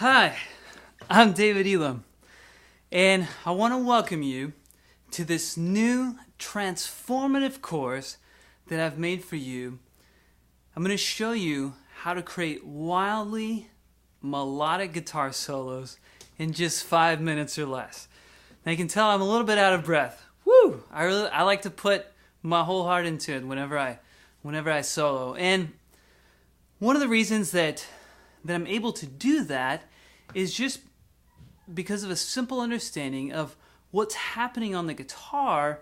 Hi, I'm David Elam, and I want to welcome you to this new transformative course that I've made for you. I'm going to show you how to create wildly melodic guitar solos in just 5 minutes or less. Now you can tell I'm a little bit out of breath. Woo! I like to put my whole heart into it whenever I solo. And one of the reasons that I'm able to do that is just because of a simple understanding of what's happening on the guitar,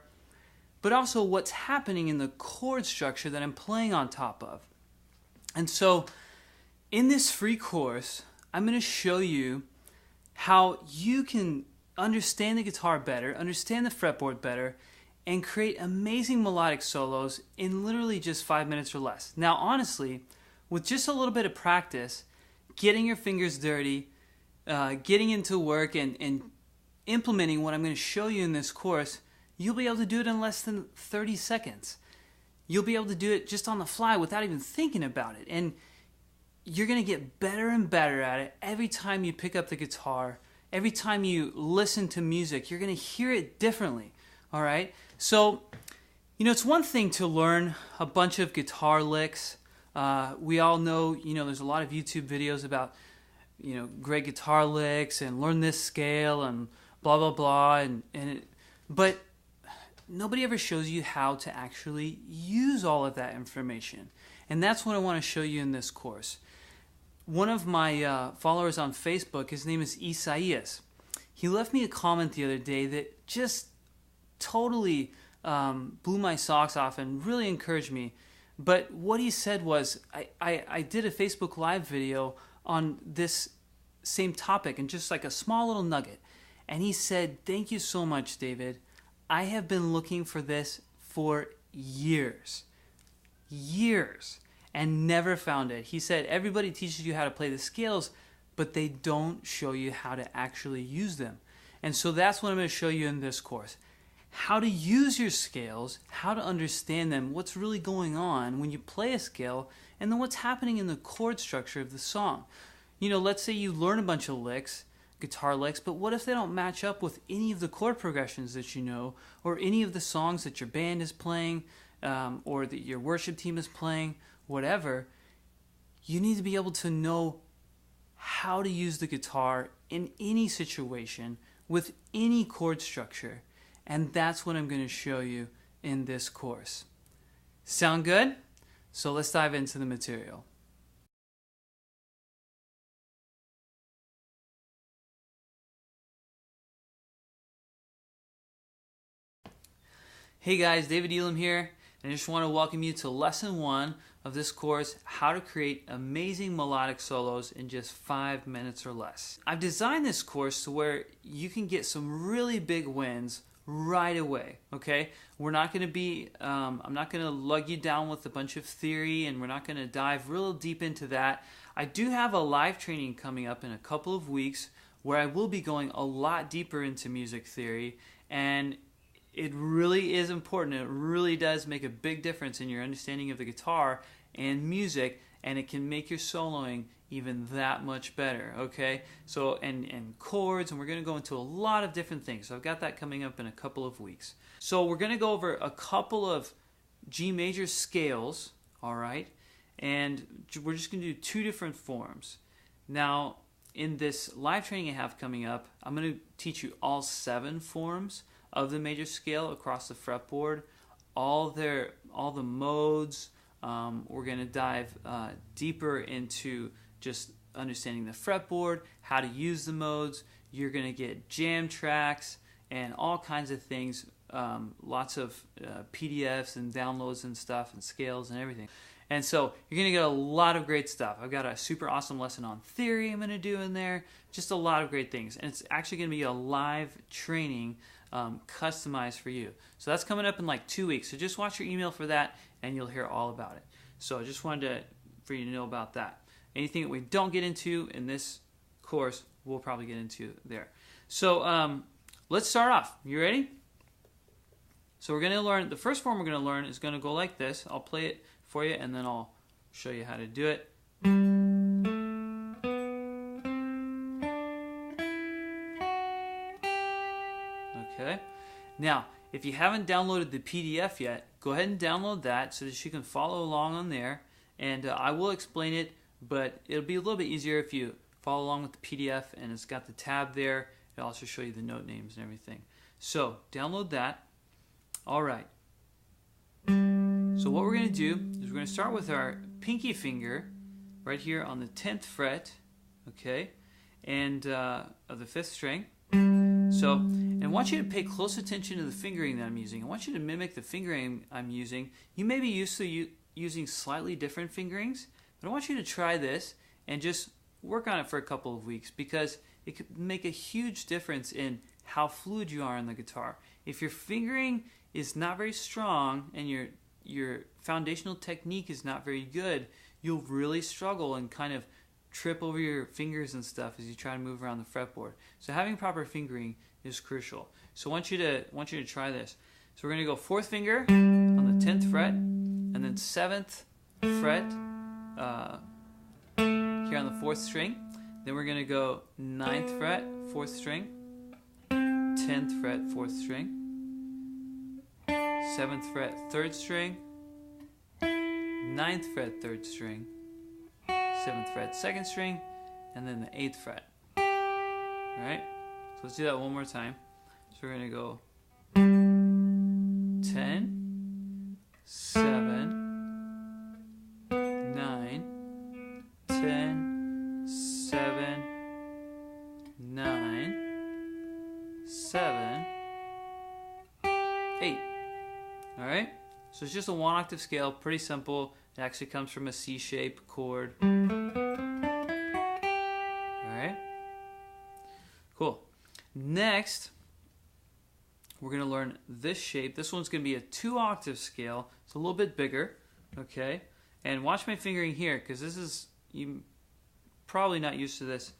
but also what's happening in the chord structure that I'm playing on top of. And so in this free course, I'm going to show you how you can understand the guitar better, understand the fretboard better, and create amazing melodic solos in literally just 5 minutes or less. Now, honestly, with just a little bit of practice, getting your fingers dirty, getting into work and implementing what I'm going to show you in this course, you'll be able to do it in less than 30 seconds. You'll be able to do it just on the fly without even thinking about it. And you're going to get better and better at it every time you pick up the guitar. Every time you listen to music, you're going to hear it differently. All right? So, it's one thing to learn a bunch of guitar licks. We all know, there's a lot of YouTube videos about, great guitar licks and learn this scale and blah, blah, blah. But nobody ever shows you how to actually use all of that information. And that's what I want to show you in this course. One of my followers on Facebook, his name is Isaias. He left me a comment the other day that just totally blew my socks off and really encouraged me. But what he said was, I did a Facebook Live video on this same topic and just like a small little nugget. And he said, "Thank you so much, David. I have been looking for this for years, and never found it." He said, everybody teaches you how to play the scales, but they don't show you how to actually use them. And so that's what I'm going to show you in this course. How to use your scales, how to understand them, what's really going on when you play a scale, and then what's happening in the chord structure of the song. Let's say you learn a bunch of licks, guitar licks, but what if they don't match up with any of the chord progressions that you know, or any of the songs that your band is playing, or that your worship team is playing, whatever? You need to be able to know how to use the guitar in any situation with any chord structure. And that's what I'm going to show you in this course. Sound good? So let's dive into the material. Hey guys, David Elam here, and I just want to welcome you to lesson 1 of this course, how to create amazing melodic solos in just 5 minutes or less. I've designed this course to where you can get some really big wins right away, okay? We're not going to be, I'm not going to lug you down with a bunch of theory, and we're not going to dive real deep into that. I do have a live training coming up in a couple of weeks where I will be going a lot deeper into music theory, and it really is important. It really does make a big difference in your understanding of the guitar and music, and it can make your soloing even that much better, okay? So, and chords, and we're going to go into a lot of different things. So I've got that coming up in a couple of weeks. So we're going to go over a couple of G major scales, all right? And we're just going to do 2 different forms. Now, in this live training I have coming up, I'm going to teach you all 7 forms of the major scale across the fretboard, all the modes. We're going to dive deeper into just understanding the fretboard, how to use the modes. You're going to get jam tracks and all kinds of things, lots of PDFs and downloads and stuff and scales and everything. And so you're going to get a lot of great stuff. I've got a super awesome lesson on theory I'm going to do in there, just a lot of great things. And it's actually going to be a live training customized for you. So that's coming up in like 2 weeks. So just watch your email for that and you'll hear all about it. So I just wanted for you to know about that. Anything that we don't get into in this course, we'll probably get into there. So let's start off. You ready? So we're going to learn, the first form we're going to learn is going to go like this. I'll play it for you and then I'll show you how to do it. Now, if you haven't downloaded the PDF yet, go ahead and download that so that you can follow along on there. And I will explain it, but it'll be a little bit easier if you follow along with the PDF, and it's got the tab there. It'll also show you the note names and everything. So, download that. All right. So what we're going to do is we're going to start with our pinky finger right here on the 10th fret, okay, and of the 5th string. So, and I want you to pay close attention to the fingering that I'm using. I want you to mimic the fingering I'm using. You may be used to using slightly different fingerings, but I want you to try this and just work on it for a couple of weeks, because it could make a huge difference in how fluid you are on the guitar. If your fingering is not very strong and your foundational technique is not very good, you'll really struggle and kind of trip over your fingers and stuff as you try to move around the fretboard. So having proper fingering is crucial. So I want you to try this. So we're going to go 4th finger on the 10th fret, and then 7th fret here on the 4th string. Then we're going to go 9th fret, 4th string, 10th fret, 4th string, 7th fret, 3rd string, 9th fret, 3rd string, 7th fret, 2nd string, and then the 8th fret. Alright? So let's do that one more time. So we're going to go 10, 7, 9, 10, 7, 9, 7, 8. Alright? So it's just a 1 octave scale, pretty simple. It actually comes from a C-shaped chord. Alright? Cool. Next, we're going to learn this shape. This one's going to be a 2 octave scale. It's a little bit bigger. Okay? And watch my fingering here, because this is, you're probably not used to this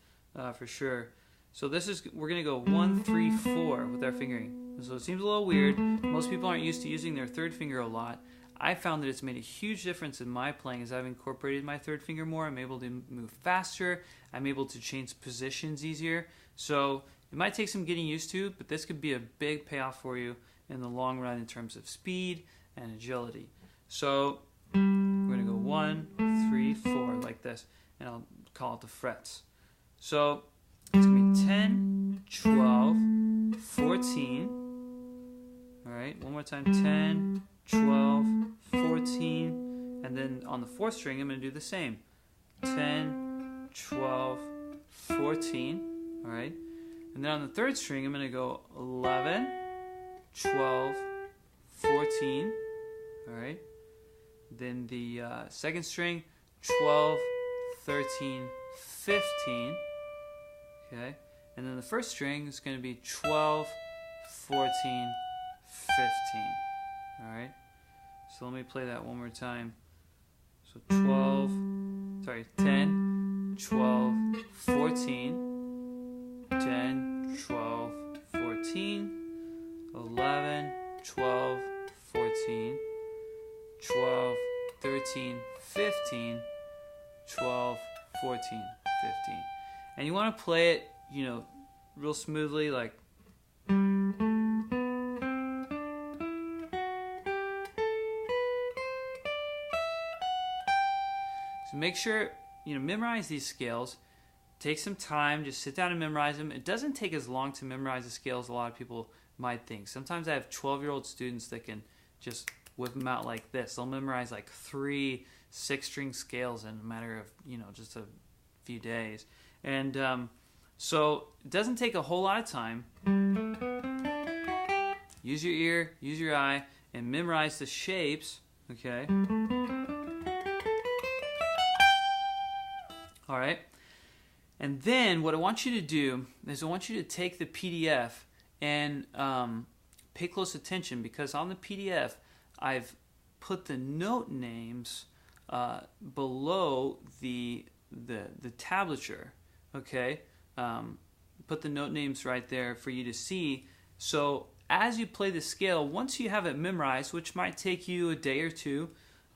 for sure. So this is, we're going to go 1, 3, 4 with our fingering. So it seems a little weird. Most people aren't used to using their 3rd finger a lot. I found that it's made a huge difference in my playing as I've incorporated my 3rd finger more. I'm able to move faster. I'm able to change positions easier. So it might take some getting used to, but this could be a big payoff for you in the long run in terms of speed and agility. So we're going to go 1, 3, 4 like this, and I'll call it the frets. So it's going to be 10, 12, 14. Alright, one more time, 10, 12, 14, and then on the 4th string I'm going to do the same. 10, 12, 14, alright, and then on the 3rd string I'm going to go 11, 12, 14, alright, then the 2nd string, 12, 13, 15, okay, and then the 1st string is going to be 12, 14, 15. Alright, so let me play that one more time. So 10, 12, 14, 10, 12, 14, 11, 12, 14, 12, 13, 15, 12, 14, 15. And you want to play it, real smoothly, like so make sure, memorize these scales. Take some time, just sit down and memorize them. It doesn't take as long to memorize the scales as a lot of people might think. Sometimes I have 12-year-old students that can just whip them out like this. They'll memorize like 3 6-string scales in a matter of, just a few days. And so it doesn't take a whole lot of time. Use your ear, use your eye, and memorize the shapes, okay? All right. And then what I want you to do is I want you to take the PDF and pay close attention, because on the PDF I've put the note names below the tablature. Okay, put the note names right there for you to see. So as you play the scale, once you have it memorized, which might take you a day or two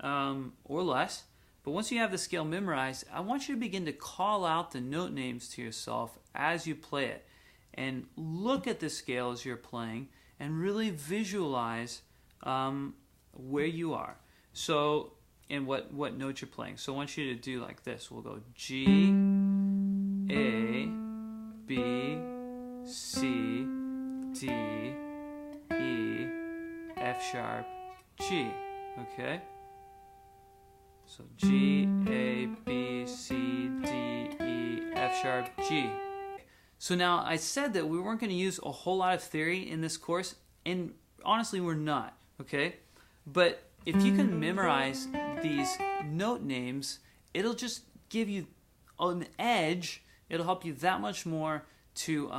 or less, but once you have the scale memorized, I want you to begin to call out the note names to yourself as you play it. And look at the scale as you're playing and really visualize where you are. So, and what note you're playing. So I want you to do like this. We'll go G, A, B, C, D, E, F sharp, G. Okay? So G, A, B, C, D, E, F sharp, G. So now I said that we weren't going to use a whole lot of theory in this course, and honestly we're not, okay? But if you can memorize these note names, it'll just give you an edge. It'll help you that much more to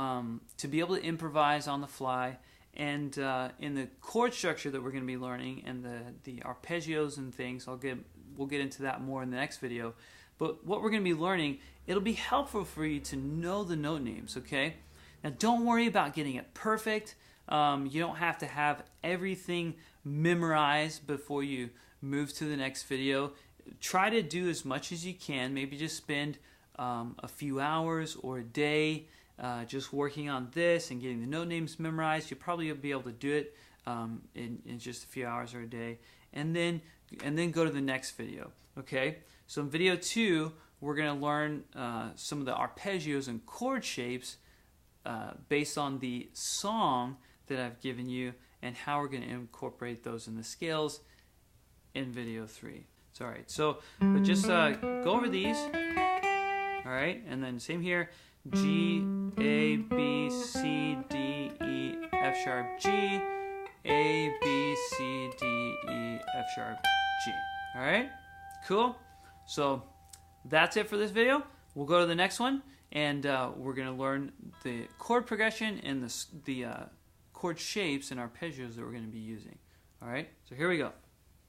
be able to improvise on the fly. And in the chord structure that we're going to be learning, and the arpeggios and things, we'll get into that more in the next video. But what we're going to be learning, it'll be helpful for you to know the note names, okay? Now don't worry about getting it perfect. You don't have to have everything memorized before you move to the next video. Try to do as much as you can. Maybe just spend a few hours or a day just working on this and getting the note names memorized. You'll probably be able to do it in just a few hours or a day, and then go to the next video. Okay, so in video 2 we're going to learn some of the arpeggios and chord shapes based on the song that I've given you, and how we're going to incorporate those in the scales in video 3. So alright, so but just go over these. Alright, and then same here. G, A, B, C, D, E, F sharp, G, A, B, C, D, E, F sharp, G. Alright? Cool? So that's it for this video. We'll go to the next one, and we're going to learn the chord progression and the chord shapes and arpeggios that we're going to be using. Alright? So here we go.